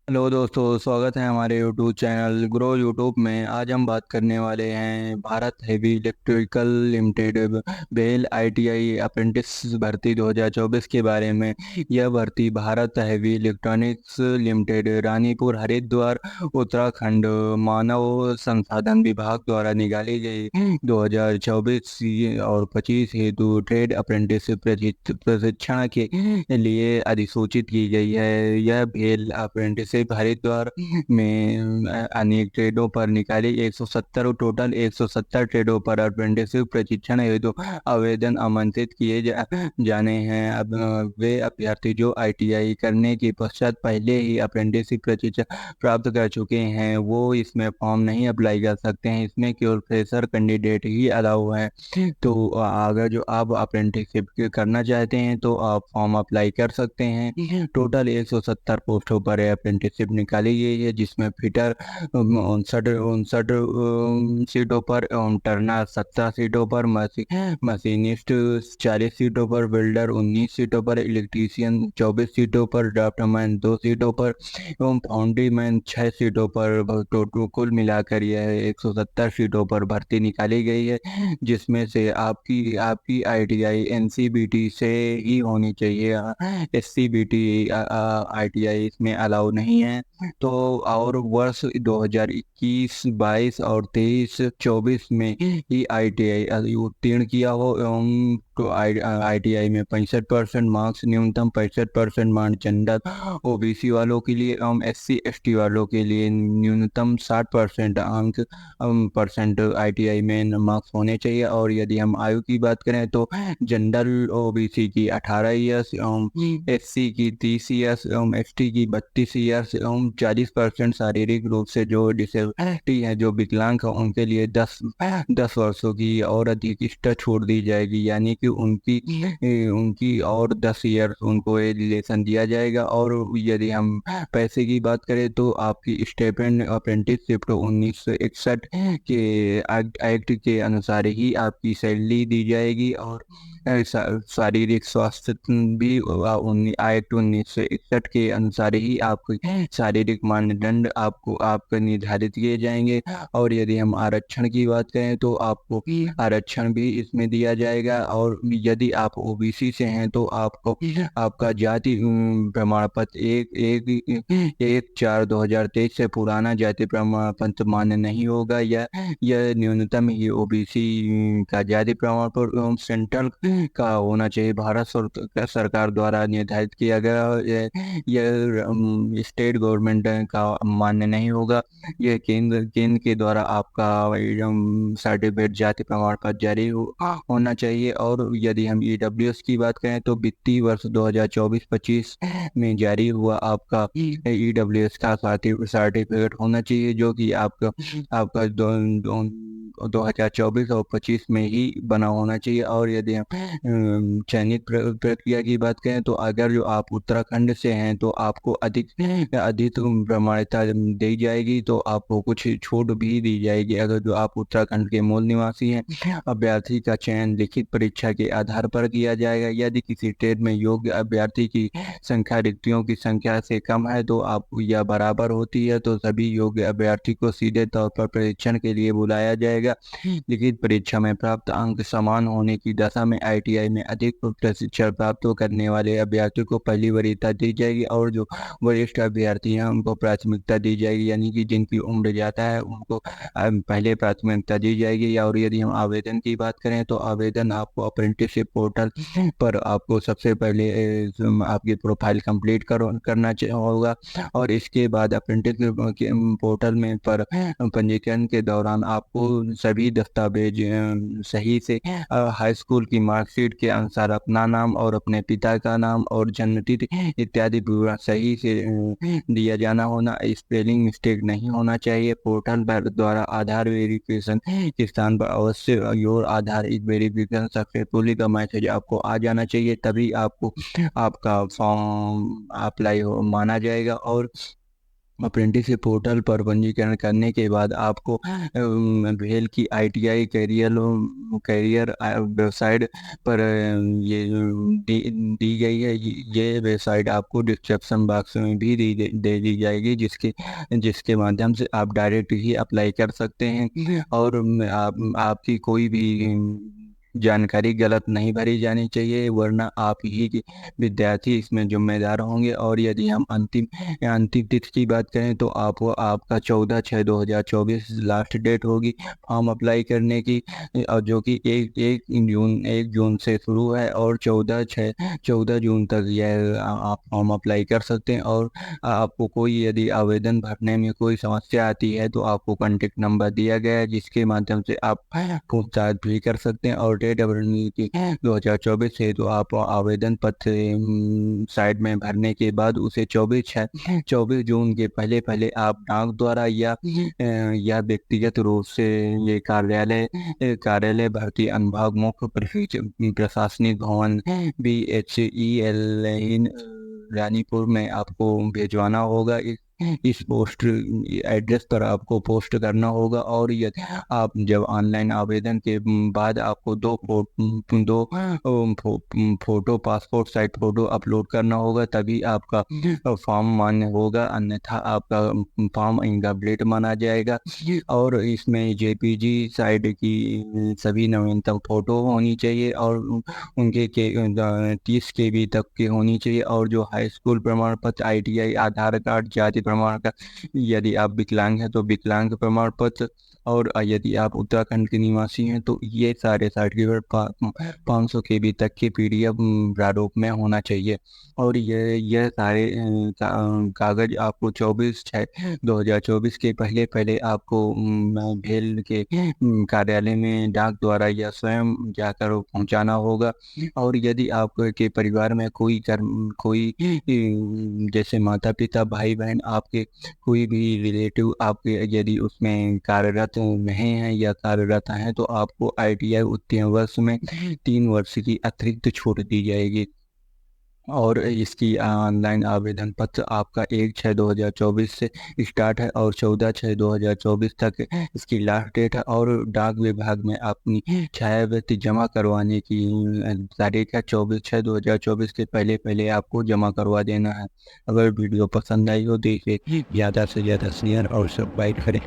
Hello दोस्तों, स्वागत है हमारे यूट्यूब चैनल ग्रो यूट्यूब में। आज हम बात करने वाले हैं Bharat heavy electrical limited BHEL ITI apprentice भर्ती 2024 के बारे में। यह भर्ती Bharat heavy electronics limited Ranipur Haridwar Uttarakhand मानव संसाधन विभाग द्वारा निकाली गई 2024 और 25 हेतु ट्रेड अप्रेंटिस प्रशिक्षण के लिए अधिसूचित की गई है। यह भेल अप्रेंटिसशिप हरिद्वार में अनेक ट्रेडों पर निकाली 170 टोटल 170 ट्रेडों पर अप्रेंटिसशिप प्रशिक्षण हेतु आवेदन आमंत्रित किए जाने हैं। अब वे अभ्यर्थी जो आईटीआई करने के पश्चात पहले ही अप्रेंटिसशिप प्रशिक्षण प्राप्त कर चुके हैं वो इसमें फॉर्म नहीं अप्लाई कर सकते हैं। इसमें केवल फ्रेशर कैंडिडेट ही अलाउ है। तो अगर जो आप अप्रेंटिसशिप करना चाहते हैं तो आप फॉर्म अप्लाई कर सकते हैं। टोटल 170 पोस्टों पर अप्रेंटिसशिप निकाली गई है, जिसमें फिटर 59 सीटों पर, टर्नर 17 सीटों पर, मशीनिस्ट 40 सीटों पर, बिल्डर 19 सीटों पर, इलेक्ट्रीशियन 24 सीटों पर, ड्राफ्टमैन 2 सीटों पर एवं फाउंड्री मैन 6 सीटों पर। टोटल कुल मिलाकर यह 170 सीटों पर भर्ती निकाली गई है, जिसमें से आपकी आपकी आईटीआई एनसीबीटी से ही होनी चाहिए। एससीबीटी आईटीआई इसमें अलाउ नहीं है। तो और वर्ष 2021 22 और 23 24 में ही आईटीआई उत्तीर्ण किया हो एवं तो आईटीआई में 65% मार्क्स, न्यूनतम 65% मार्क्स जनरल ओबीसी वालों के लिए एवं एससी एसटी वालों के लिए न्यूनतम 60% अंक परसेंट आईटीआई में मार्क्स होने चाहिए। और यदि हम आयु की बात करें तो जनरल ओबीसी की 18 ईयर्स एवं एससी की 30 ईयर्स एवं एसटी की 32 ईयर्स एवं 40% शारीरिक रूप से जो डिसेबिलिटी है, जो विकलांग है, उनके लिए 10 वर्षों की और अधिक एक्स्ट्रा छूट दी जाएगी। यानी कि उनकी और 10 ईयर उनको ये रिलेशन दिया जाएगा। और यदि हम पैसे की बात करें तो आपकी स्टेपेंड अप्रेंटिसशिप तो 1961 के एक्ट के अनुसार ही आपकी सैलरी दी जाएगी। और शारीरिक स्वास्थ्य भी एक्ट 1961 के अनुसार ही आपके शारीरिक मानदंड आपको निर्धारित किए जाएंगे। और यदि हम आरक्षण की बात करें तो आपको आरक्षण भी इसमें दिया जाएगा। और यदि आप ओबीसी से हैं तो आपको आपका जाति प्रमाण पत्र एक एक 1/4/2023 से पुराना जाति प्रमाण पत्र मान्य नहीं होगा। यह न्यूनतम ही ओबीसी का जाति प्रमाण पत्र एवं सेंट्रल का होना चाहिए, भारत सरकार द्वारा निर्धारित किया गया। यह स्टेट गवर्नमेंट का मान्य नहीं होगा। यह केंद्र के द्वारा आपका सर्टिफिकेट जाति प्रमाण पत्र जारी होना चाहिए। और यदि हम ईडब्ल्यूएस की बात करें तो वित्तीय वर्ष 2024-25 में जारी हुआ आपका ईडब्ल्यूएस का सर्टिफिकेट होना चाहिए, जो कि आपका 2024 और 25 में ही बना होना चाहिए। और यदि हम चयनित प्रक्रिया की बात करें तो अगर जो आप उत्तराखंड से हैं तो आपको अधिक अधिक प्रमाणिकता दी जाएगी, तो आपको कुछ छूट भी दी जाएगी। अगर जो आप उत्तराखंड के मूल निवासी हैं, अभ्यर्थी का चयन लिखित परीक्षा के आधार पर किया जाएगा। यदि किसी ट्रेड में योग्य अभ्यर्थी की संख्या रिक्तियों की संख्या से कम है तो आप या बराबर होती है तो सभी योग्य अभ्यर्थी को सीधे तौर पर परीक्षण के लिए बुलाया जाएगा। लिखित परीक्षा में प्राप्त अंक समान होने की दशा में आईटीआई में अधिक प्रशिक्षण प्राप्त करने वाले अभ्यर्थियों को पहली वरीयता दी जाएगी। और जो वरिष्ठ अभ्यर्थी हैं उनको प्राथमिकता दी जाएगी, यानी कि जिनकी उम्र ज़्यादा है उनको पहले प्राथमिकता दी जाएगी। और यदि हम आवेदन की बात करें तो आवेदन आपको अप्रेंटिसशिप पोर्टल पर आपको सबसे पहले आपकी प्रोफाइल कंप्लीट करना होगा। और इसके बाद अप्रेंटिस पोर्टल में पर पंजीकरण के दौरान आपको सभी दस्तावेज सही से हाई स्कूल की मार्कशीट के अनुसार अपना नाम और अपने पिता का नाम और जन्म तिथि इत्यादि विवरण सही से दिया जाना होना। स्पेलिंग मिस्टेक नहीं होना चाहिए। पोर्टल पर द्वारा आधार वेरिफिकेशन के स्थान पर अवश्य योर आधार इस वेरिफिकेशन सक्सेसफुली का मैसेज आपको आ जाना चाहिए, तभी आपको आपका फॉर्म अप्लाई हो माना जाएगा। और अप्रेंटिसशिप पोर्टल पर पंजीकरण करने के बाद आपको भेल की आईटीआई कैरियर वेबसाइट पर दी गई है। ये वेबसाइट आपको डिस्क्रिप्शन बॉक्स में भी दे दी जाएगी, जिसके जिसके माध्यम से आप डायरेक्ट ही अप्लाई कर सकते हैं। और आपकी कोई भी जानकारी गलत नहीं भरी जानी चाहिए, वरना आप ही के विद्यार्थी इसमें जिम्मेदार होंगे। और यदि हम अंतिम अंतिम तिथि की बात करें तो आपका 14/6/2024 लास्ट डेट होगी फॉर्म अप्लाई करने की, और जो कि एक जून से शुरू है और 14 जून तक यह आप फॉर्म अप्लाई कर सकते हैं। और आपको कोई यदि आवेदन भरने में कोई समस्या आती है तो आपको कॉन्टेक्ट नंबर दिया गया है, जिसके माध्यम से आप पूछताछ भी कर सकते हैं। और 8 अप्रैल 2024 है तो आप आवेदन पत्र साइट में भरने के बाद उसे 24 जून के पहले पहले आप डाक द्वारा या व्यक्तिगत रूप से ये कार्यालय भर्ती अनुभाग मुख्य प्रशासनिक भवन BHEL रानीपुर में आपको भिजवाना होगा। इस पोस्ट एड्रेस पर आपको पोस्ट करना होगा। और यदि आप जब ऑनलाइन आवेदन के बाद आपको photo passport size photo upload करना होगा, तभी आपका फॉर्म मान्य होगा, अन्यथा आपका फॉर्म इनकम्प्लीट माना जाएगा। और इसमें JPG साइड की सभी नवीनतम फोटो होनी चाहिए और उनके 30 KB तक की होनी चाहिए। और जो हाई स्कूल प्रमाण पत्र, ITI आधार कार्ड, जाति प्रमाण का, यदि आप विकलांग हैं तो विकलांग प्रमाण पत्र, और यदि आप उत्तराखंड के निवासी हैं तो ये सारे सर्टिफिकेट 500 KB तक के PDF प्रारूप में होना चाहिए। और ये सारे कागज आपको 24/6/2024 के पहले पहले आपको भेल के कार्यालय में डाक द्वारा या स्वयं जाकर पहुंचाना होगा। और यदि आपके परिवार में कोई जैसे माता पिता, भाई बहन, आपके कोई भी रिलेटिव आपके यदि उसमें कार्यरत नहीं है या कार्यरत हैं तो आपको ITI उत्तीर्ण वर्ष में 3 वर्ष की अतिरिक्त छूट दी जाएगी। और इसकी ऑनलाइन आवेदन पत्र आपका 1/6/2024 से स्टार्ट है और 14/6/2024 तक इसकी लास्ट डेट है। और डाक विभाग में अपनी छायावृत्ति जमा करवाने की तारीख है 24/6/2024 के पहले पहले आपको जमा करवा देना है। अगर वीडियो पसंद आई हो तो इसे ज़्यादा से ज़्यादा शेयर और सब्सक्राइब करें।